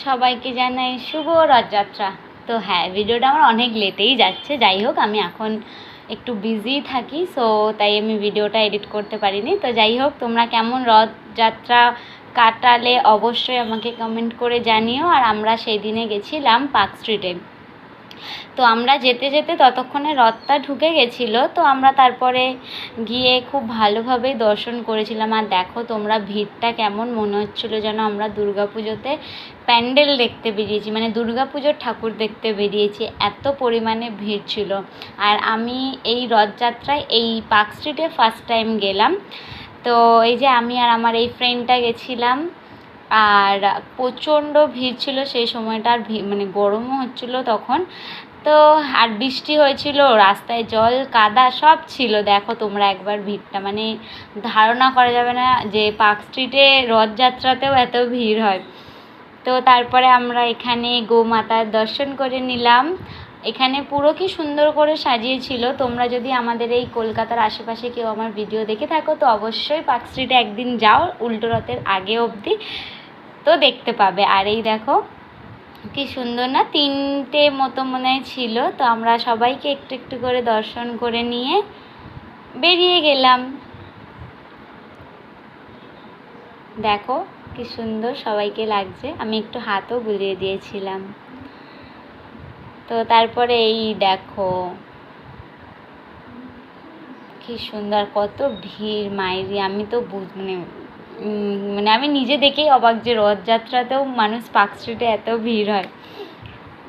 সবাইকে জানাই শুভ রথযাত্রা। তো হ্যাঁ, ভিডিওটা আমার অনেক লেটেই যাচ্ছে। যাই হোক, আমি এখন একটু বিজি থাকি, সো তাই আমি ভিডিওটা এডিট করতে পারিনি। তো যাই হোক, তোমরা কেমন রথযাত্রা কাটালে অবশ্যই আমাকে কমেন্ট করে জানিও। আর আমরা সেই দিনে গেছিলাম পার্ক স্ট্রিটে। তো আমরা যেতে যেতে ততক্ষণে রথটা ঢুকে গেছিলো। তো আমরা তারপরে গিয়ে খুব ভালোভাবেই দর্শন করেছিলাম। আর দেখো তোমরা, ভিড়টা কেমন মনে হচ্ছিলো যেন আমরা দুর্গাপুজোতে প্যান্ডেল দেখতে বেরিয়েছি, মানে দুর্গাপুজোর ঠাকুর দেখতে বেরিয়েছি, এত পরিমাণে ভিড় ছিল। আর আমি এই রথযাত্রায় এই পার্ক স্ট্রিটে ফার্স্ট টাইম গেলাম। তো এই যে আমি আর আমার এই ফ্রেন্ডটা গেছিলাম, আর প্রচণ্ড ভিড় ছিল সেই সময়টা। আর মানে গরমও হচ্ছিলো তখন। তো আর বৃষ্টি হয়েছিল, রাস্তায় জল কাদা সব ছিল। দেখো তোমরা একবার ভিড়টা, মানে ধারণা করা যাবে না যে পার্ক স্ট্রিটে রথযাত্রাতেও এত ভিড় হয়। তো তারপরে আমরা এখানে গোমাতার দর্শন করে নিলাম। এখানে পুরো কি সুন্দর করে সাজিয়েছিল। তোমরা যদি আমাদের এই কলকাতার আশেপাশে কেউ আমার ভিডিও দেখে থাকো, তো অবশ্যই পার্ক স্ট্রিটে একদিন যাও, উল্টো রথের আগে অবধি, তো দেখতে পাবে। আর এই দেখো কি সুন্দর না, 3টে মতো মনে হয় ছিল। তো আমরা সবাইকে একটু একটু করে দর্শন করে নিয়ে বেরিয়ে গেলাম। দেখো কি সুন্দর সবাইকে লাগছে, আমি একটু হাতও বুলিয়ে দিয়েছিলাম। তো তারপরে এই দেখো কি সুন্দর, কত ভিড় মাইরি। আমি তো মানে আমি নিজে দেখেই অবাক যে রথযাত্রাতেও মানুষ পার্ক স্ট্রিটে এত ভিড় হয়।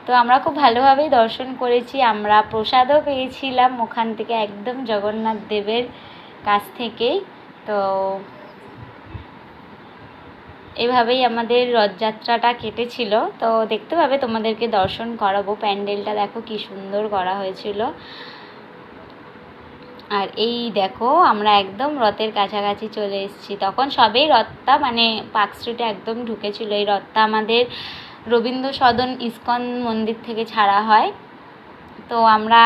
তো আমরা খুব ভালোভাবেই দর্শন করেছি। আমরা প্রসাদও পেয়েছিলাম ওখান থেকে, একদম জগন্নাথ দেবের কাছ থেকেই। তো এভাবেই আমাদের রথযাত্রাটা কেটেছিল। তো দেখতে পাবে, তোমাদেরকে দর্শন করাবো। প্যান্ডেলটা দেখো কি সুন্দর করা হয়েছিল। আর এই দেখো আমরা একদম রথের কাছাকাছি চলে এসেছি। তখন সবেই রথটা, মানে পার্ক স্ট্রিটে একদম ঢুকেছিল। এই রথটা আমাদের রবীন্দ্র সদন ইস্কন মন্দির থেকে ছাড়া হয়। তো আমরা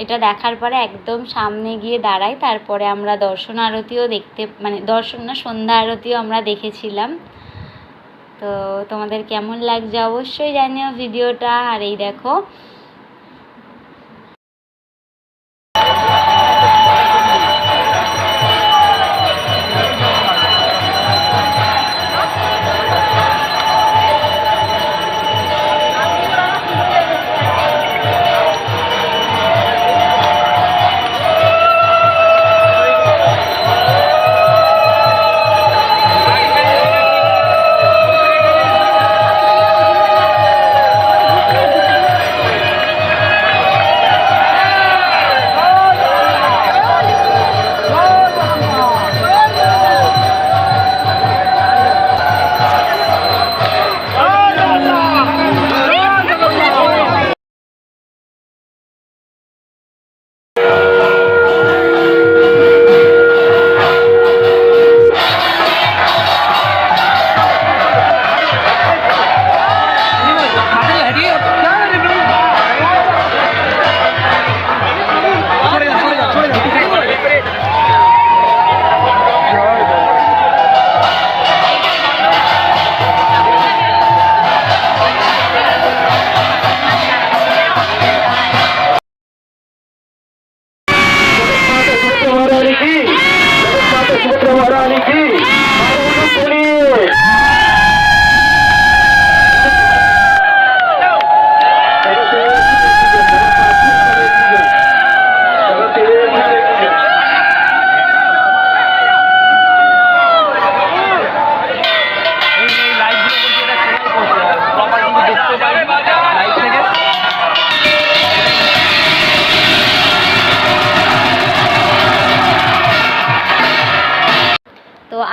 এটা দেখার পরে একদম সামনে গিয়ে দাঁড়াই। তারপরে আমরা দর্শন আরতিও দেখতে, মানে দর্শন না, সন্ধ্যা আরতিও আমরা দেখেছিলাম। তো তোমাদের কেমন লাগছে অবশ্যই জানিও ভিডিওটা। আর এই দেখো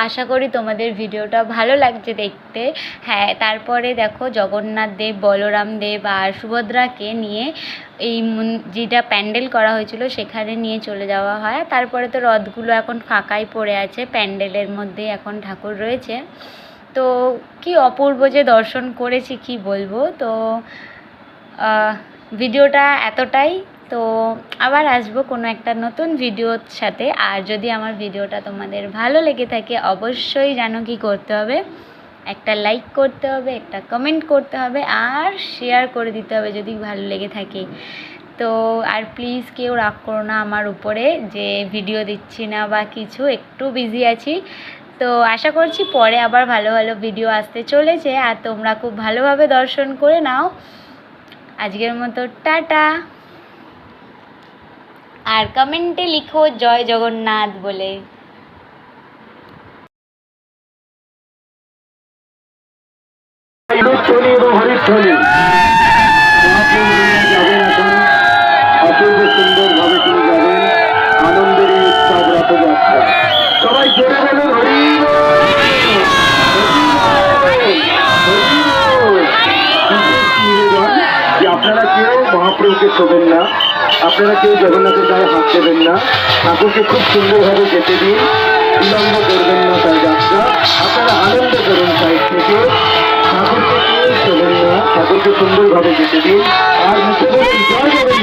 আশা করি তোমাদের ভিডিওটা ভালো লাগছে দেখতে। হ্যাঁ, তারপরে দেখো জগন্নাথ দেব, বলরাম দেব আর সুভদ্রাকে নিয়ে এই যেটা প্যান্ডেল করা হয়েছিল সেখানে নিয়ে চলে যাওয়া হয়। তারপরে তো রথগুলো এখন ফাঁকাই পড়ে আছে, প্যান্ডেলের মধ্যে এখন ঠাকুর রয়েছে। তো কি অপূর্ব যে দর্শন করেছি কি বলবো। তো ভিডিওটা এতটাই। তো আবার আসবো কোনো একটা নতুন ভিডিওর সাথে। আর যদি আমার ভিডিওটা তোমাদের ভালো লেগে থাকে, অবশ্যই জানো কি করতে হবে, একটা লাইক করতে হবে, একটা কমেন্ট করতে হবে, আর শেয়ার করে দিতে হবে যদি ভালো লেগে থাকে। তো আর প্লিজ কেউ রাগ করো না আমার উপরে যে ভিডিও দিচ্ছি না বা কিছু, একটু বিজি আছি। তো আশা করছি পরে আবার ভালো ভালো ভিডিও আসতে চলেছে, আর তোমরা খুব ভালোভাবে দর্শন করে নাও। আজকের মতো টাটা। আর কমেন্টে লিখো জয় জগন্নাথ বলে। অপূর্ব সুন্দরভাবে তিনি যাবেন, আনন্দের এই উৎসব রথযাত্রা। সবাই জোরে বলুন হরি বল, যে আপনারা কেউ মহাপ্রভুকে ছোবেন না, আপনারা কেউ জগন্নাথের গায়ে হাত দেবেন না, ঠাকুরকে খুব সুন্দরভাবে যেতে দিন, বিলম্ব করবেন না তার যাত্রা। আপনারা আনন্দ করুন সাইড থেকে, ঠাকুরকে কেউ ছোবেন না, ঠাকুরকে সুন্দরভাবে যেতে দিন। আর মুখে বলুন জয় জগন্নাথ।